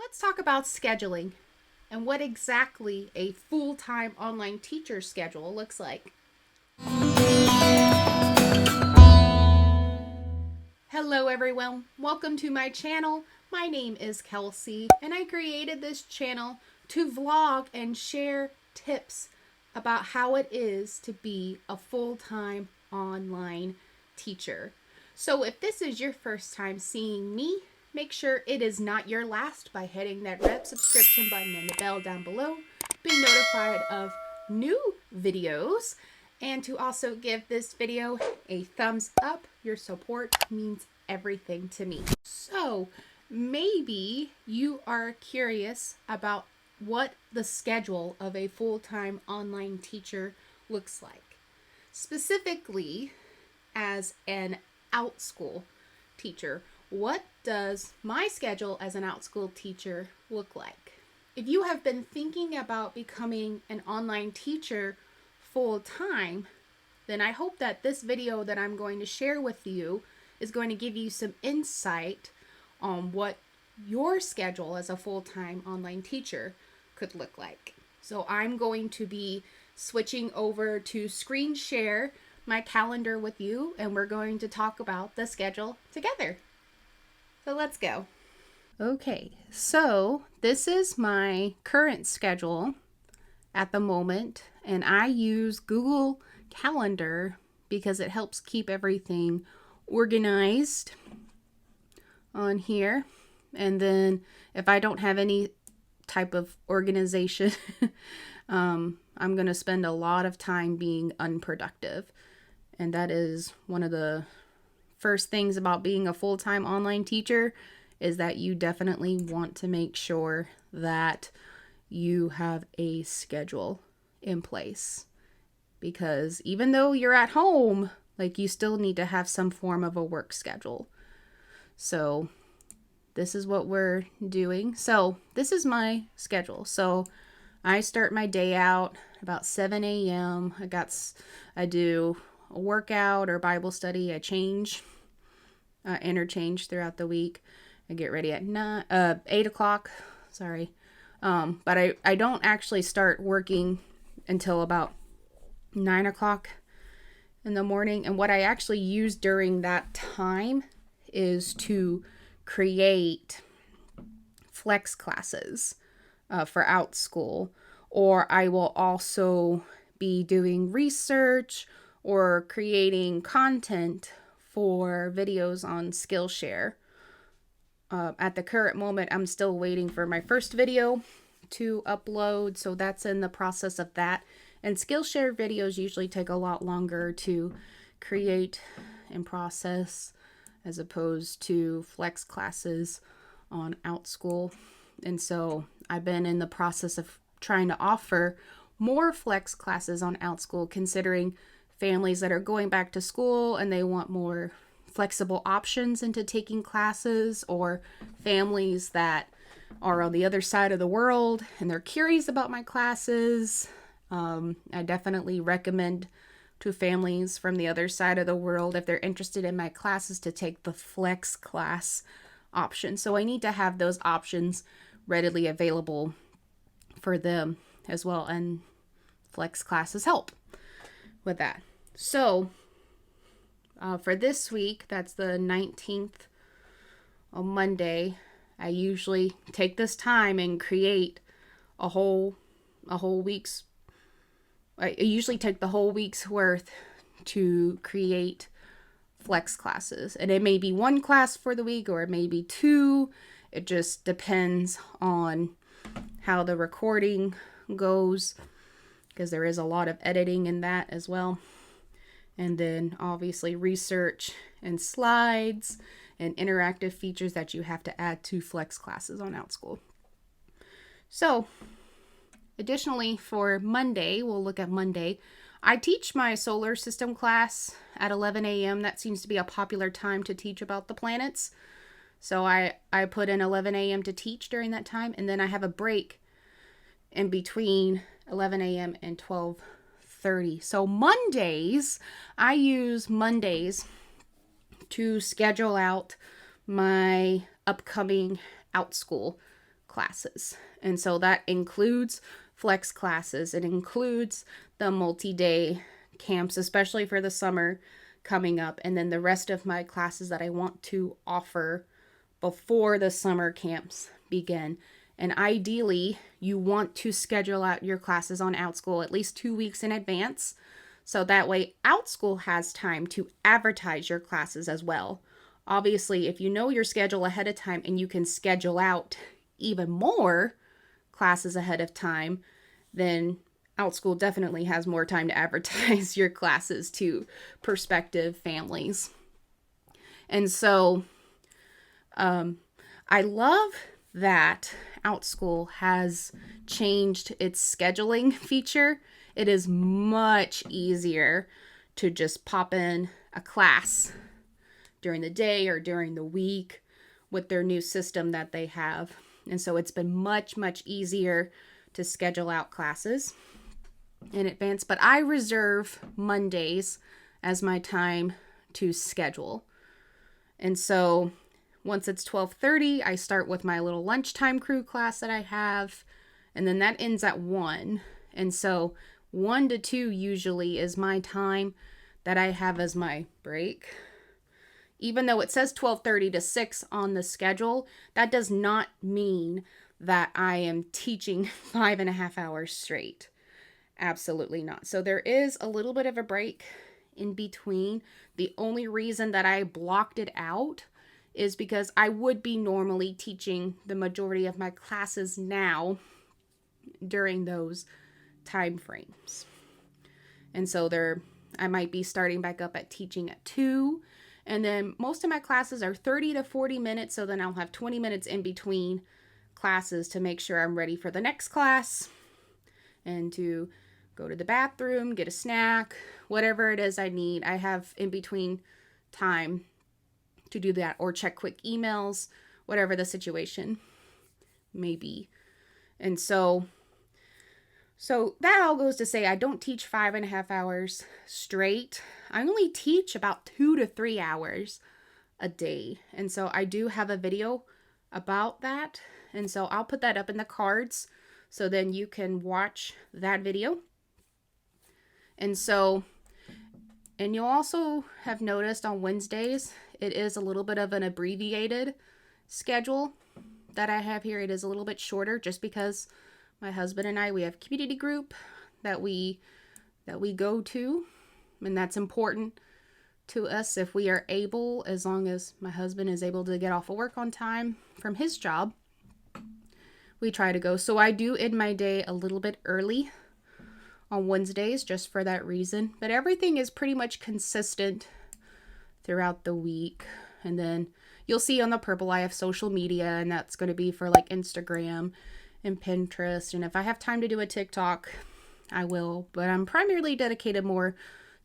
let's talk about scheduling and what exactly a full-time online teacher schedule looks like. Hello everyone, welcome to my channel. My name is Kelsey and I created this channel to vlog and share tips about how it is to be a full-time online teacher. So if this is your first time seeing me, make sure it is not your last by hitting that red subscription button and the bell down below. Be notified of new videos and to also give this video a thumbs up. Your support means everything to me. So maybe you are curious about what the schedule of a full-time online teacher looks like. Specifically, as an Outschool teacher, what does my schedule as an Outschool teacher look like? If you have been thinking about becoming an online teacher full-time, then I hope that this video that I'm going to share with you is going to give you some insight on what your schedule as a full-time online teacher could look like. So I'm going to be switching over to screen share my calendar with you, and we're going to talk about the schedule together. So let's go. Okay, so this is my current schedule at the moment, and I use Google Calendar because it helps keep everything organized on here. And then if I don't have any type of organization, I'm going to spend a lot of time being unproductive. And that is one of the first things about being a full-time online teacher, is that you definitely want to make sure that you have a schedule in place. Because even though you're at home, like, you still need to have some form of a work schedule. So this is what we're doing. So this is my schedule. So I start my day out about 7 a.m. I do a workout or Bible study. I interchange throughout the week. I get ready at 8 o'clock. Sorry. But I don't actually start working until about 9 o'clock in the morning. And what I actually use during that time is to create flex classes for Outschool. Or I will also be doing research or creating content for videos on Skillshare. At the current moment, I'm still waiting for my first video to upload, so that's in the process of that. And Skillshare videos usually take a lot longer to create and process as opposed to flex classes on Outschool. And so I've been in the process of trying to offer more flex classes on Outschool, considering families that are going back to school and they want more flexible options into taking classes, or families that are on the other side of the world and they're curious about my classes. I definitely recommend to families from the other side of the world, if they're interested in my classes, to take the flex class option. So I need to have those options readily available for them as well, and flex classes help with that. So for this week, that's the 19th on Monday, I usually take this time and create a whole week's. I usually take the whole week's worth to create flex classes. And it may be one class for the week, or it may be two. It just depends on how the recording goes, because there is a lot of editing in that as well. And then obviously research and slides and interactive features that you have to add to flex classes on Outschool. So additionally, for Monday, we'll look at Monday. I teach my solar system class at 11 a.m. That seems to be a popular time to teach about the planets. So I put in 11 a.m. to teach during that time, and then I have a break in between 11 a.m. and 12:30. So Mondays, I use Mondays to schedule out my upcoming Outschool classes. And so that includes flex classes. It includes the multi-day camps, especially for the summer coming up. And then the rest of my classes that I want to offer before the summer camps begin. And ideally, you want to schedule out your classes on Outschool at least 2 weeks in advance. So that way Outschool has time to advertise your classes as well. Obviously, if you know your schedule ahead of time and you can schedule out even more classes ahead of time, then Outschool definitely has more time to advertise your classes to prospective families. And so I love that Outschool has changed its scheduling feature. It is much easier to just pop in a class during the day or during the week with their new system that they have. And so it's been much, much easier to schedule out classes in advance. But I reserve Mondays as my time to schedule. And so once it's 12:30, I start with my little lunchtime crew class that I have. And then that ends at 1. And so 1 to 2 usually is my time that I have as my break. Even though it says 12:30 to 6 on the schedule, that does not mean that I am teaching 5.5 hours straight. Absolutely not. So there is a little bit of a break in between. The only reason that I blocked it out is because I would be normally teaching the majority of my classes now during those time frames. And so I might be starting back up at teaching at 2. And then most of my classes are 30 to 40 minutes. So then I'll have 20 minutes in between classes to make sure I'm ready for the next class and to go to the bathroom, get a snack, whatever it is I need. I have in between time to do that, or check quick emails, whatever the situation may be. And so that all goes to say I don't teach 5.5 hours straight. I only teach about 2 to 3 hours a day. And so I do have a video about that. And so I'll put that up in the cards so then you can watch that video. And you'll also have noticed on Wednesdays, it is a little bit of an abbreviated schedule that I have here. It is a little bit shorter just because my husband and I, we have a community group that we go to, and that's important to us if we are able, as long as my husband is able to get off of work on time from his job, we try to go. So I do end my day a little bit early on Wednesdays just for that reason, but everything is pretty much consistent throughout the week. And then you'll see on the purple I have social media, and that's going to be for like Instagram and Pinterest. And if I have time to do a TikTok, I will, but I'm primarily dedicated more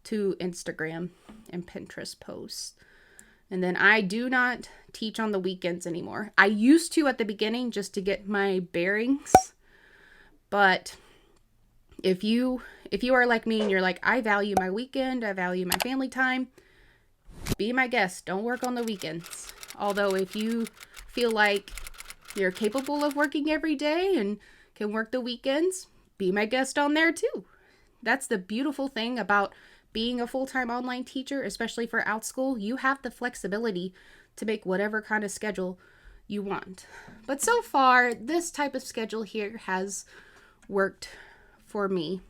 to Instagram and Pinterest posts. And then I do not teach on the weekends anymore. I used to at the beginning just to get my bearings, but if you are like me and you're like, I value my weekend, I value my family time, be my guest. Don't work on the weekends. Although if you feel like you're capable of working every day and can work the weekends, be my guest on there too. That's the beautiful thing about being a full-time online teacher, especially for Outschool. You have the flexibility to make whatever kind of schedule you want. But so far, this type of schedule here has worked for me.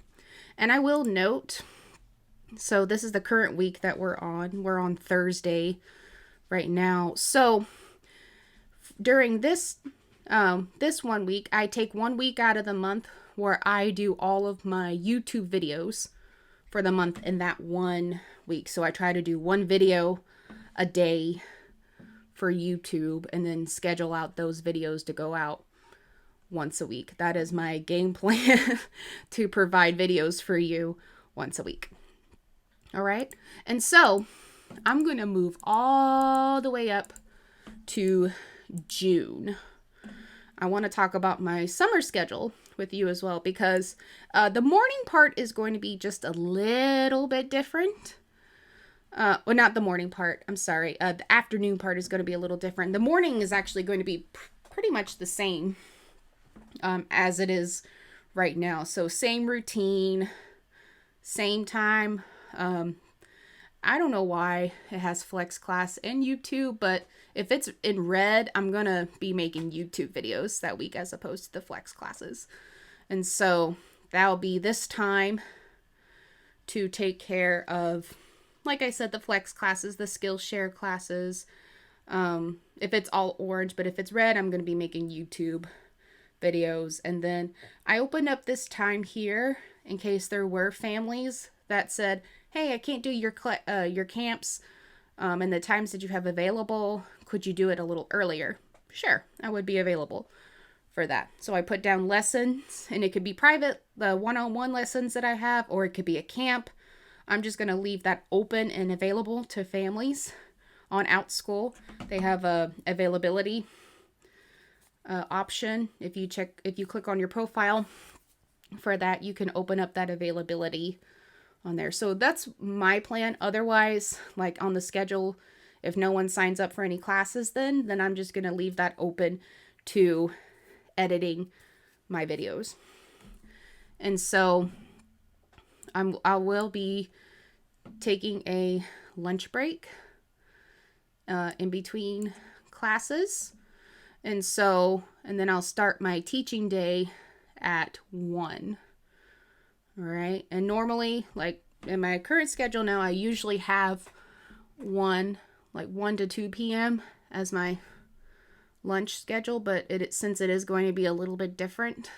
And I will note, so this is the current week that we're on. We're on Thursday right now. So during this 1 week, I take 1 week out of the month where I do all of my YouTube videos for the month in that 1 week. So I try to do 1 video a day for YouTube and then schedule out those videos to go out once a week. That is my game plan to provide videos for you once a week. All right. And so I'm going to move all the way up to June. I want to talk about my summer schedule with you as well, because the morning part is going to be just a little bit different. Well, not the morning part. I'm sorry. The afternoon part is going to be a little different. The morning is actually going to be pretty much the same as it is right now. So same routine, same time. I don't know why it has flex class and YouTube, but if it's in red, I'm going to be making YouTube videos that week as opposed to the flex classes. And so that'll be this time to take care of, like I said, the flex classes, the Skillshare classes. If it's all orange, but if it's red, I'm going to be making YouTube videos. And then I opened up this time here in case there were families that said, hey, I can't do your camps and the times that you have available. Could you do it a little earlier? Sure, I would be available for that. So I put down lessons, and it could be private, the one-on-one lessons that I have, or it could be a camp. I'm just going to leave that open and available to families on Outschool. They have a availability option. If you click on your profile for that, you can open up that availability on there. So that's my plan. Otherwise, like on the schedule, if no one signs up for any classes, then I'm just going to leave that open to editing my videos. And so I will be taking a lunch break in between classes. And then I'll start my teaching day at 1. All right. And normally, like in my current schedule now, I usually have 1 to 2 p.m. as my lunch schedule. But since it is going to be a little bit different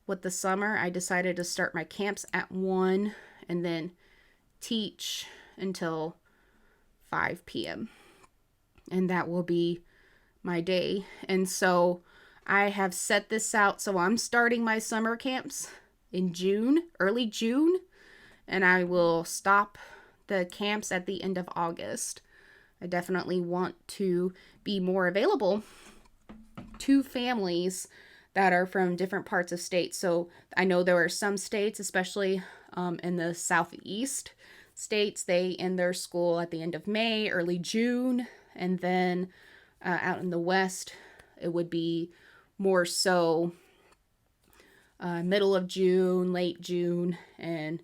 with the summer, I decided to start my camps at 1 and then teach until 5 p.m. And that will be my day. And so I have set this out. So I'm starting my summer camps in June, early June, and I will stop the camps at the end of August. I definitely want to be more available to families that are from different parts of states. So I know there are some states, especially in the southeast states, they end their school at the end of May, early June, and then out in the west, it would be more so middle of June, late June, and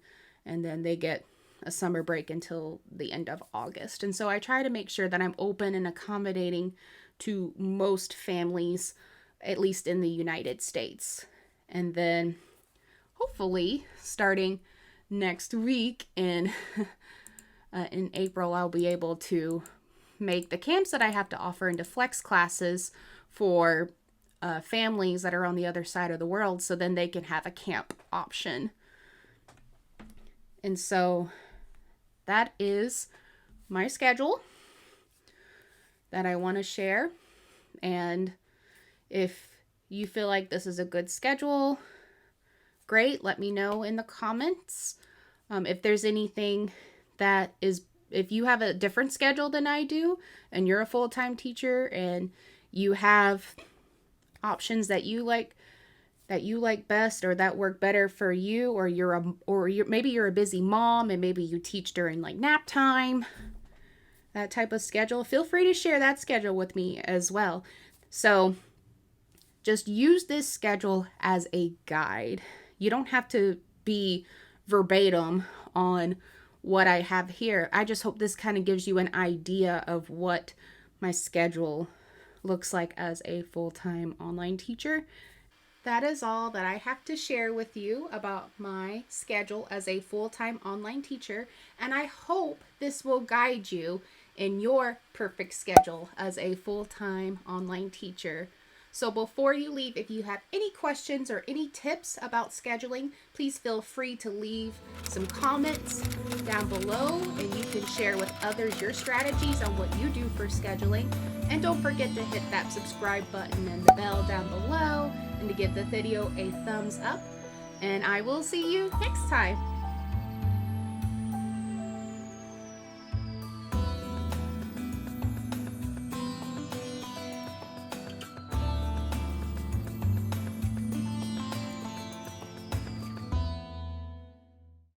then they get a summer break until the end of August. And so I try to make sure that I'm open and accommodating to most families, at least in the United States. And then hopefully starting next week in April, I'll be able to make the camps that I have to offer into flex classes for families that are on the other side of the world, so then they can have a camp option. And so that is my schedule that I want to share. And if you feel like this is a good schedule, great, let me know in the comments. If there's anything that is, if you have a different schedule than I do and you're a full-time teacher and you have options that you like best or that work better for you, or maybe you're a busy mom and maybe you teach during like nap time, that type of schedule, feel free to share that schedule with me as well. So just use this schedule as a guide. You don't have to be verbatim on what I have here. I just hope this kind of gives you an idea of what my schedule looks like as a full-time online teacher. That is all that I have to share with you about my schedule as a full-time online teacher, and I hope this will guide you in your perfect schedule as a full-time online teacher. So before you leave, if you have any questions or any tips about scheduling, please feel free to leave some comments down below, and you can share with others your strategies on what you do for scheduling. And don't forget to hit that subscribe button and the bell down below, and to give the video a thumbs up. And I will see you next time.